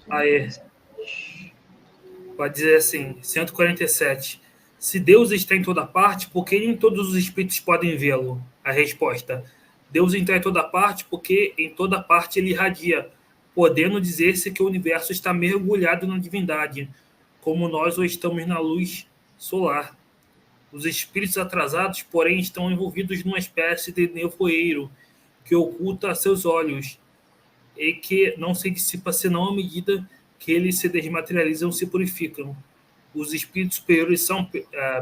Aí, pode dizer assim, 147. Se Deus está em toda parte, por que nem todos os espíritos podem vê-lo? A resposta: Deus está em toda parte porque em toda parte ele irradia, podendo dizer-se que o universo está mergulhado na divindade, como nós o estamos na luz solar. Os espíritos atrasados, porém, estão envolvidos numa espécie de nevoeiro que oculta seus olhos e que não se dissipa senão à medida que eles se desmaterializam e se purificam. Os espíritos superiores são,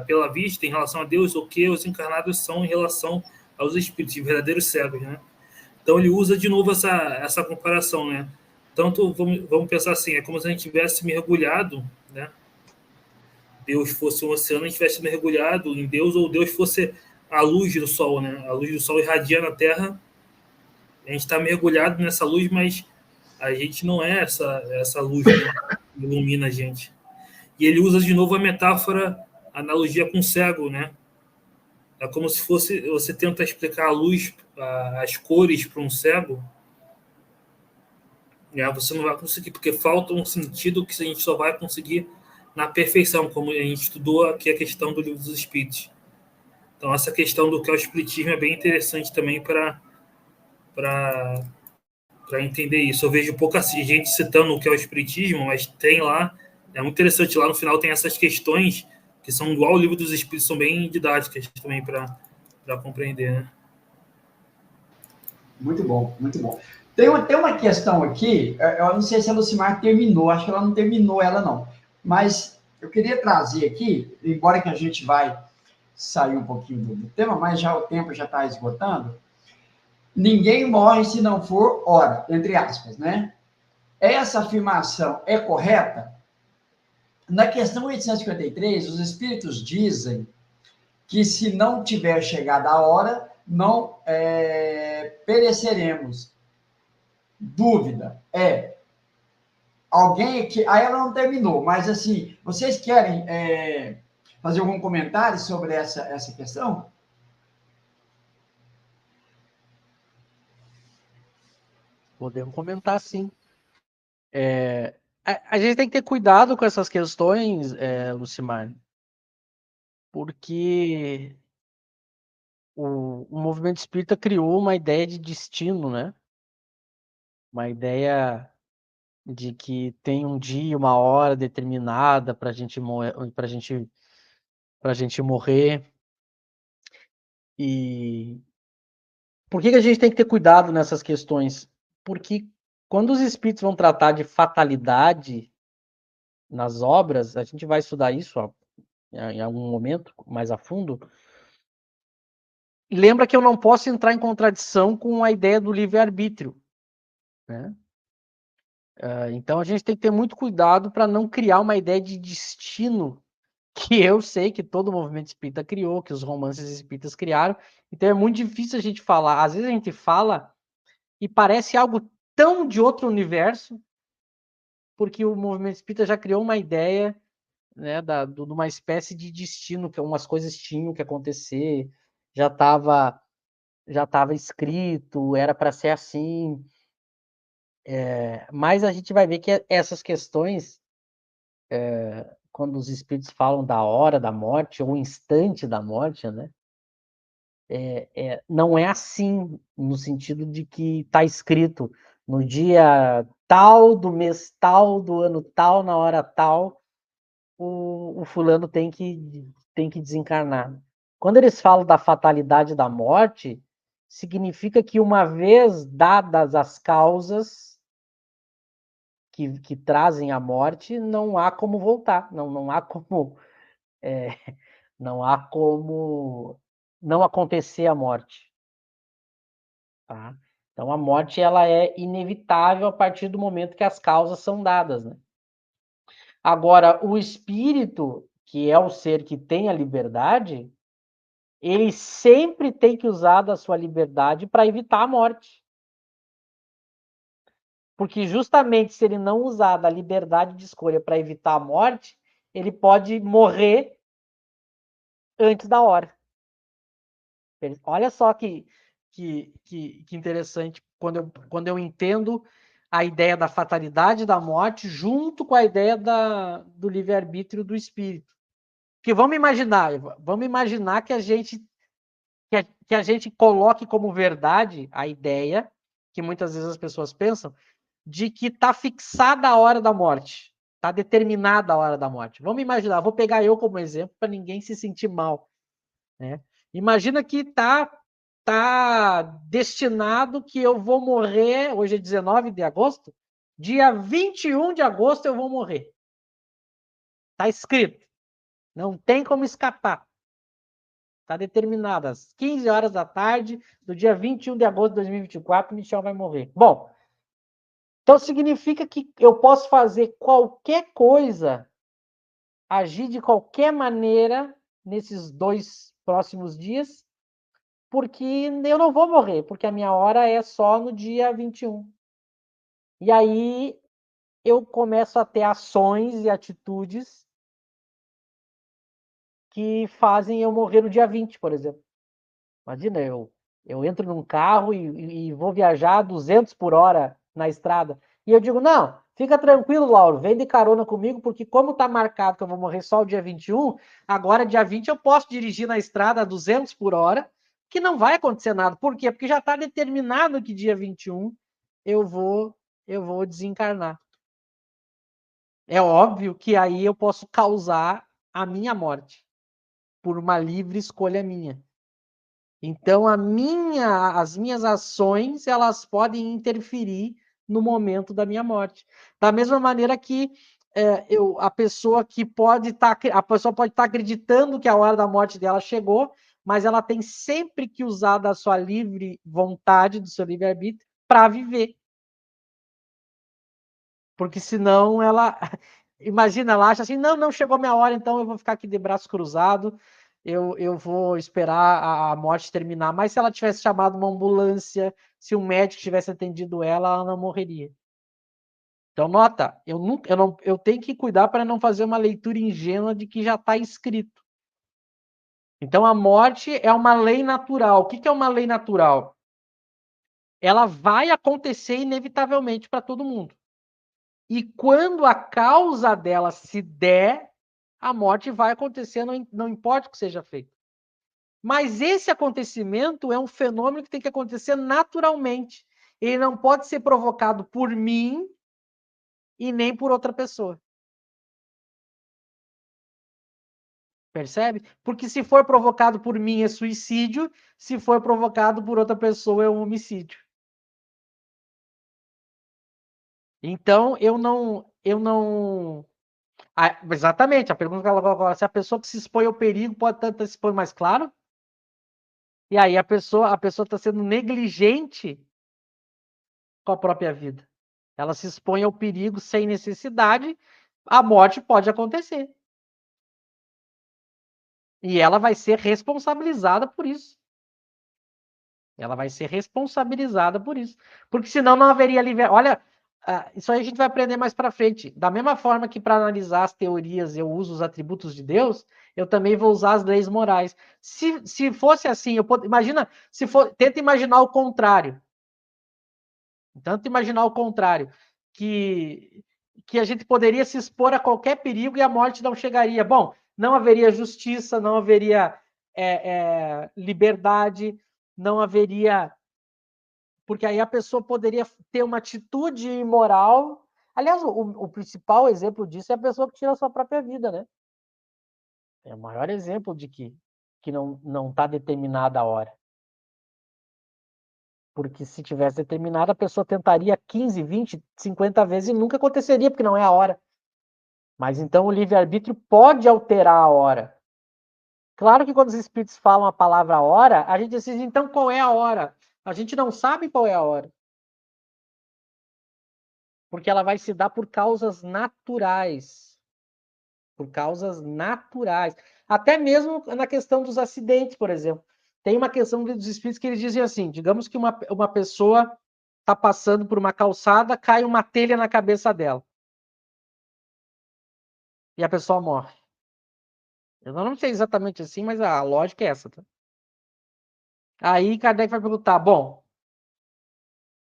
pela vista, em relação a Deus, o que os encarnados são em relação aos espíritos, verdadeiros cegos, né? Então ele usa de novo essa comparação, né? Tanto, vamos pensar assim, é como se a gente tivesse mergulhado, né? Deus fosse um oceano, a gente tivesse mergulhado em Deus, ou Deus fosse a luz do sol, né? A luz do sol irradia na Terra, a gente está mergulhado nessa luz, mas a gente não é essa luz, né? Que ilumina a gente. E ele usa de novo a metáfora, a analogia com o cego, né? É como se fosse, você tenta explicar a luz, as cores para um cego, né? Você não vai conseguir, porque falta um sentido que a gente só vai conseguir na perfeição, como a gente estudou aqui a questão do livro dos Espíritos. Então, essa questão do que é o Espiritismo é bem interessante também para entender isso. Eu vejo pouca gente citando o que é o Espiritismo, mas tem lá, é muito interessante, lá no final tem essas questões que são igual ao livro dos Espíritos, são bem didáticas também para compreender, né? Muito bom, muito bom. Tem uma questão aqui, eu não sei se a Lucimar terminou, acho que ela não terminou ela não, mas eu queria trazer aqui, embora que a gente vai sair um pouquinho do tema, mas já o tempo já está esgotando, ninguém morre se não for ora, entre aspas, né? Essa afirmação é correta? Na questão 853, os espíritos dizem que se não tiver chegado a hora, não pereceremos. Dúvida alguém que... Aí ela não terminou, mas assim, vocês querem fazer algum comentário sobre essa questão? Podemos comentar, sim. A gente tem que ter cuidado com essas questões, Lucimar, porque o movimento espírita criou uma ideia de destino, né? Uma ideia de que tem um dia, uma hora determinada para a gente morrer. E por que a gente tem que ter cuidado nessas questões? Porque quando os espíritos vão tratar de fatalidade nas obras, a gente vai estudar isso em algum momento mais a fundo. Lembra que eu não posso entrar em contradição com a ideia do livre-arbítrio, né? Então a gente tem que ter muito cuidado para não criar uma ideia de destino que eu sei que todo o movimento espírita criou, que os romances espíritas criaram. Então é muito difícil a gente falar. Às vezes a gente fala e parece algo tão de outro universo, porque o movimento espírita já criou uma ideia, né, de uma espécie de destino, que algumas coisas tinham que acontecer, já estava escrito, era para ser assim. Mas a gente vai ver que essas questões, quando os espíritos falam da hora da morte, ou instante da morte, né, não é assim, no sentido de que está escrito no dia tal, do mês tal, do ano tal, na hora tal, o fulano tem que desencarnar. Quando eles falam da fatalidade da morte, significa que uma vez dadas as causas que trazem a morte, não há como voltar, não há como não há como não acontecer a morte, tá? Então a morte ela é inevitável a partir do momento que as causas são dadas, né? Agora o espírito, que é o ser que tem a liberdade, ele sempre tem que usar da sua liberdade para evitar a morte. Porque justamente se ele não usar da liberdade de escolha para evitar a morte, ele pode morrer antes da hora. Olha só que interessante quando eu entendo a ideia da fatalidade da morte junto com a ideia do livre-arbítrio do espírito. Porque vamos imaginar que a gente coloque como verdade a ideia, que muitas vezes as pessoas pensam, de que está fixada a hora da morte, está determinada a hora da morte. Vamos imaginar, vou pegar eu como exemplo para ninguém se sentir mal, né? Imagina que tá destinado que eu vou morrer, hoje é 19 de agosto, dia 21 de agosto eu vou morrer. Está escrito. Não tem como escapar. Está determinado. Às 15 horas da tarde do dia 21 de agosto de 2024, Michel vai morrer. Bom, então significa que eu posso fazer qualquer coisa, agir de qualquer maneira nesses 2 próximos dias, porque eu não vou morrer, porque a minha hora é só no dia 21. E aí eu começo a ter ações e atitudes que fazem eu morrer no dia 20, por exemplo. Imagina, eu entro num carro e vou viajar 200 por hora na estrada. E eu digo, não, fica tranquilo, Lauro, vem de carona comigo, porque como está marcado que eu vou morrer só o dia 21, agora dia 20 eu posso dirigir na estrada a 200 por hora, que não vai acontecer nada. Por quê? Porque já está determinado que dia 21 eu vou desencarnar. É óbvio que aí eu posso causar a minha morte, por uma livre escolha minha. Então, as minhas ações, elas podem interferir no momento da minha morte. Da mesma maneira que a pessoa pode estar acreditando que a hora da morte dela chegou, mas ela tem sempre que usar da sua livre vontade, do seu livre-arbítrio, para viver. Porque senão ela... Imagina, ela acha assim, não chegou minha hora, então eu vou ficar aqui de braço cruzado, eu vou esperar a morte terminar. Mas se ela tivesse chamado uma ambulância, se um médico tivesse atendido ela não morreria. Então, nota, eu tenho que cuidar para não fazer uma leitura ingênua de que já está escrito. Então, a morte é uma lei natural. O que é uma lei natural? Ela vai acontecer inevitavelmente para todo mundo. E quando a causa dela se der, a morte vai acontecer, não importa o que seja feito. Mas esse acontecimento é um fenômeno que tem que acontecer naturalmente. Ele não pode ser provocado por mim e nem por outra pessoa. Percebe? Porque se for provocado por mim é suicídio, se for provocado por outra pessoa é um homicídio. Então, exatamente, a pergunta que ela colocou agora, se a pessoa que se expõe ao perigo pode estar se expor mais claro? E aí a pessoa está sendo negligente com a própria vida. Ela se expõe ao perigo sem necessidade, a morte pode acontecer. E ela vai ser responsabilizada por isso. Ela vai ser responsabilizada por isso. Porque senão não haveria livre... Olha, isso aí a gente vai aprender mais para frente. Da mesma forma que para analisar as teorias eu uso os atributos de Deus, eu também vou usar as leis morais. Se fosse assim, imagina, tenta imaginar o contrário. Tenta imaginar o contrário, que a gente poderia se expor a qualquer perigo e a morte não chegaria. Bom, não haveria justiça, não haveria liberdade, não haveria... Porque aí a pessoa poderia ter uma atitude imoral. Aliás, o principal exemplo disso é a pessoa que tira a sua própria vida, né? É o maior exemplo de que não está determinada a hora. Porque se tivesse determinado, a pessoa tentaria 15, 20, 50 vezes e nunca aconteceria, porque não é a hora. Mas então o livre-arbítrio pode alterar a hora. Claro que quando os espíritos falam a palavra hora, a gente decide, então, qual é a hora? A gente não sabe qual é a hora. Porque ela vai se dar por causas naturais. Por causas naturais. Até mesmo na questão dos acidentes, por exemplo. Tem uma questão dos espíritos que eles dizem assim, digamos que uma pessoa está passando por uma calçada, cai uma telha na cabeça dela. E a pessoa morre. Eu não sei exatamente assim, mas a lógica é essa. Tá? Aí Kardec vai perguntar, bom,